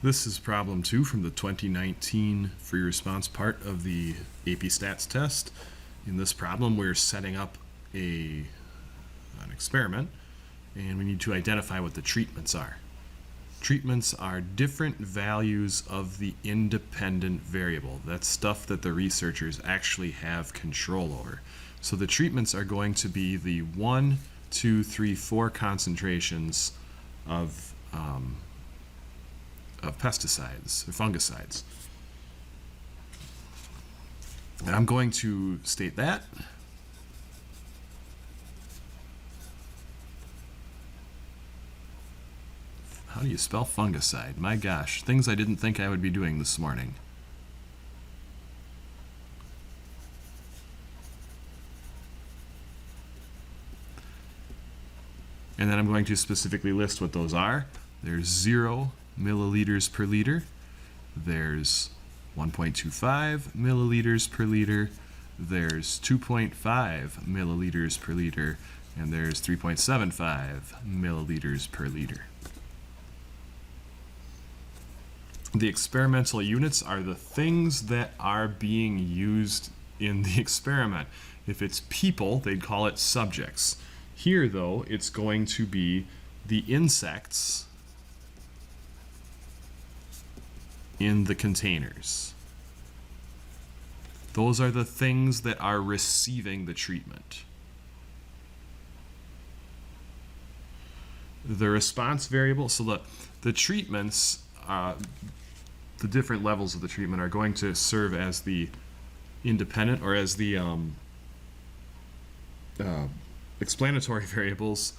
This is problem 2 from the 2019 free response part of the AP Stats test. In this problem, we're setting up an experiment, and we need to identify what the treatments are. Treatments are different values of the independent variable. That's stuff that the researchers actually have control over. So the treatments are going to be the 1, 2, 3, 4 concentrations of pesticides or fungicides. And I'm going to state that. How do you spell fungicide? My gosh, things I didn't think I would be doing this morning. And then I'm going to specifically list what those are. There's 0 milliliters per liter. There's 1.25 milliliters per liter. There's 2.5 milliliters per liter. And there's 3.75 milliliters per liter. The experimental units are the things that are being used in the experiment. If it's people, they'd call it subjects. Here, though, it's going to be the insects in the containers. Those are the things that are receiving the treatment. The response variable, so the treatments, the different levels of the treatment are going to serve as the independent or as the explanatory variables.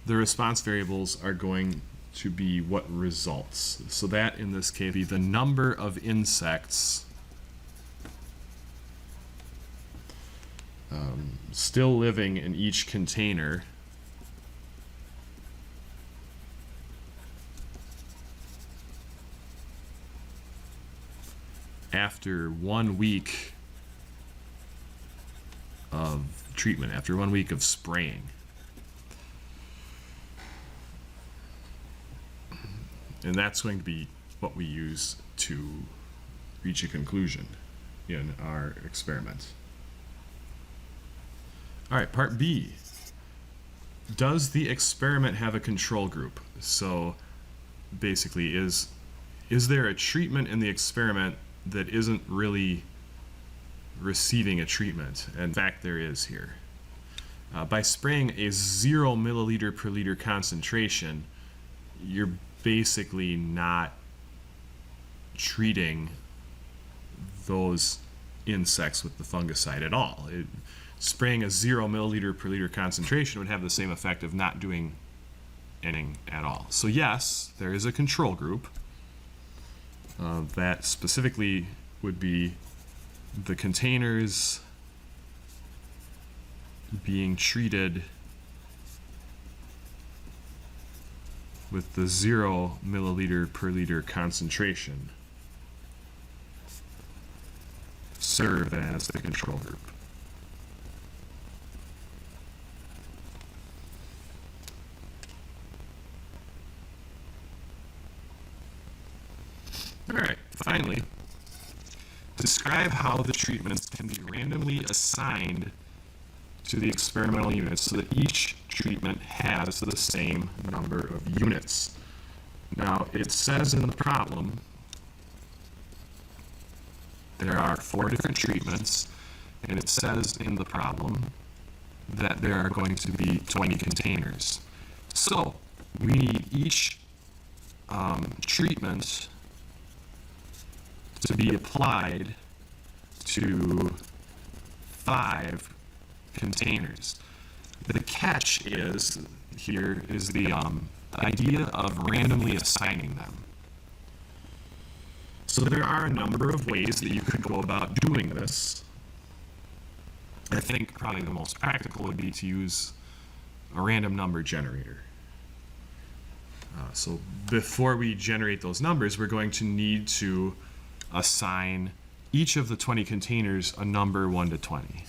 The response variables are going to be what results. So that in this case be the number of insects still living in each container after 1 week of treatment, after 1 week of spraying. And that's going to be what we use to reach a conclusion in our experiment. All right, part B. Does the experiment have a control group? So basically, is there a treatment in the experiment that isn't really receiving a treatment? In fact, there is here. By spraying a 0 milliliter per liter concentration, you're basically not treating those insects with the fungicide at all. Spraying a 0 milliliter per liter concentration would have the same effect of not doing anything at all. So yes, there is a control group. That specifically would be the containers being treated with the 0 milliliter per liter concentration serve as the control group. All right, finally, describe how the treatments can be randomly assigned to the experimental units so that each treatment has the same number of units. Now, it says in the problem there are 4 different treatments, and it says in the problem that there are going to be 20 containers. So, we need each treatment to be applied to 5 containers. The catch is here is the idea of randomly assigning them. So there are a number of ways that you could go about doing this. I think probably the most practical would be to use a random number generator. So before we generate those numbers, we're going to need to assign each of the 20 containers a number 1 to 20.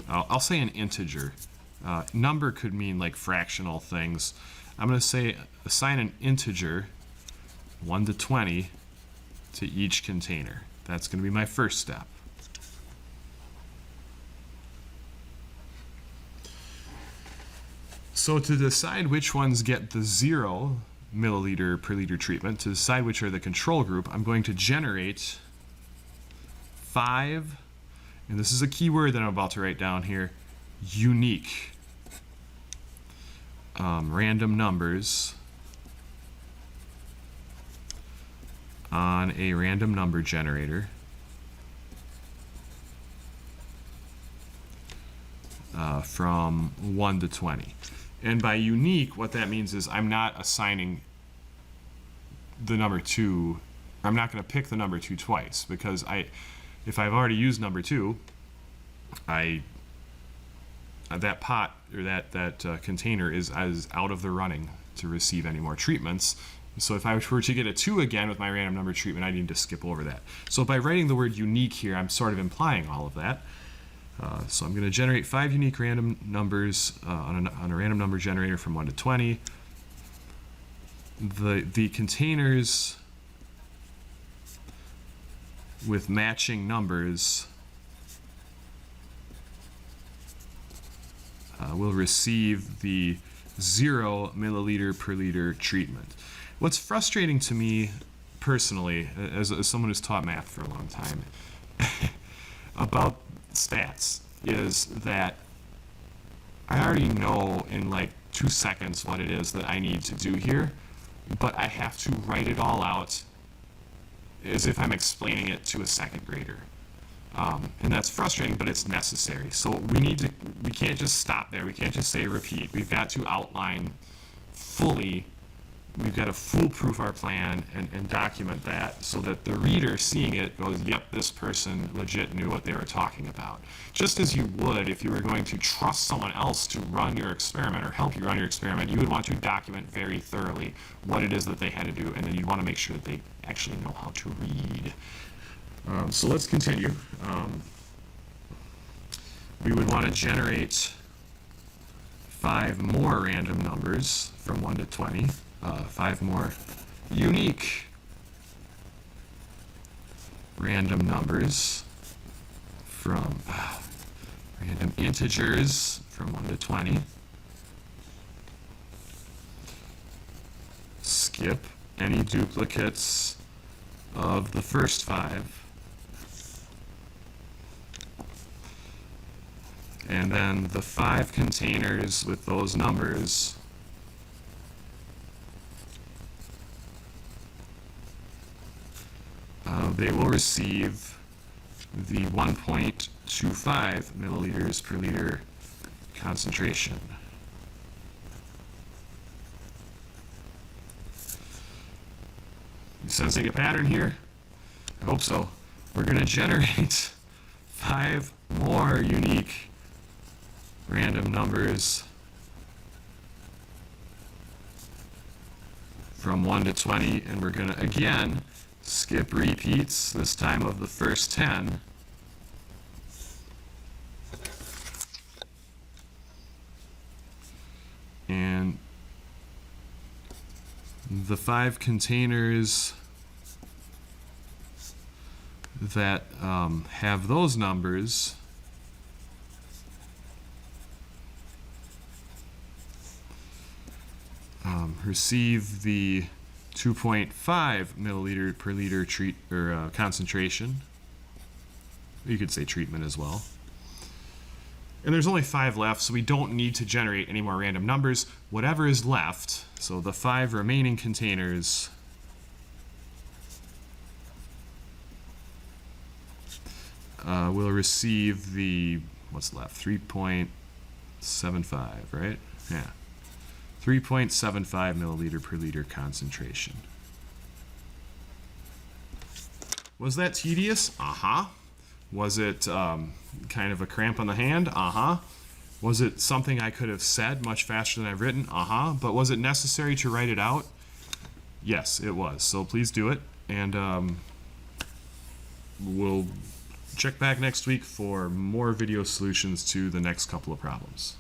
I'll say an integer. Number could mean like fractional things. I'm going to say assign an integer 1 to 20 to each container. That's going to be my first step. So to decide which ones get the 0 milliliter per liter treatment, to decide which are the control group, I'm going to generate 5, and this is a key word that I'm about to write down here, unique random numbers on a random number generator from 1 to 20. And by unique, what that means is I'm not assigning the number 2, I'm not going to pick the number 2 twice, because if I've already used number 2, that pot or that container is out of the running to receive any more treatments. So if I were to get a 2 again with my random number treatment, I need to skip over that. So by writing the word unique here, I'm sort of implying all of that. So I'm going to generate 5 unique random numbers on a random number generator from 1 to 20. The containers with matching numbers will receive the 0 milliliter per liter treatment. What's frustrating to me personally, as someone who's taught math for a long time, about stats is that I already know in like 2 seconds what it is that I need to do here, but I have to write it all out as if I'm explaining it to a second grader. And that's frustrating, but it's necessary. So we can't just stop there. We can't just say repeat. We've got to outline fully. We've got to foolproof our plan and document that so that the reader seeing it goes, yep, this person legit knew what they were talking about. Just as you would if you were going to trust someone else to run your experiment or help you run your experiment, you would want to document very thoroughly what it is that they had to do, and then you'd want to make sure that they actually know how to read. So let's continue. We would want to generate 5 more random numbers from 1 to 20. 5 more unique random numbers from random integers from 1 to 20. Skip any duplicates of the first 5. And then the 5 containers with those numbers they will receive the 1.25 milliliters per liter concentration. You sensing a pattern here? I hope so. We're going to generate 5 more unique random numbers from 1 to 20, and we're going to again skip repeats, this time of the first 10. And the 5 containers that have those numbers receive the 2.5 milliliter per liter concentration. You could say treatment as well. And there's only 5 left, so we don't need to generate any more random numbers. Whatever is left, so the 5 remaining containers will receive the, what's left, 3.75, right? Yeah. 3.75 milliliter per liter concentration. Was that tedious? Uh-huh. Was it kind of a cramp on the hand? Uh-huh. Was it something I could have said much faster than I've written? Uh-huh. But was it necessary to write it out? Yes, it was. So please do it. And we'll check back next week for more video solutions to the next couple of problems.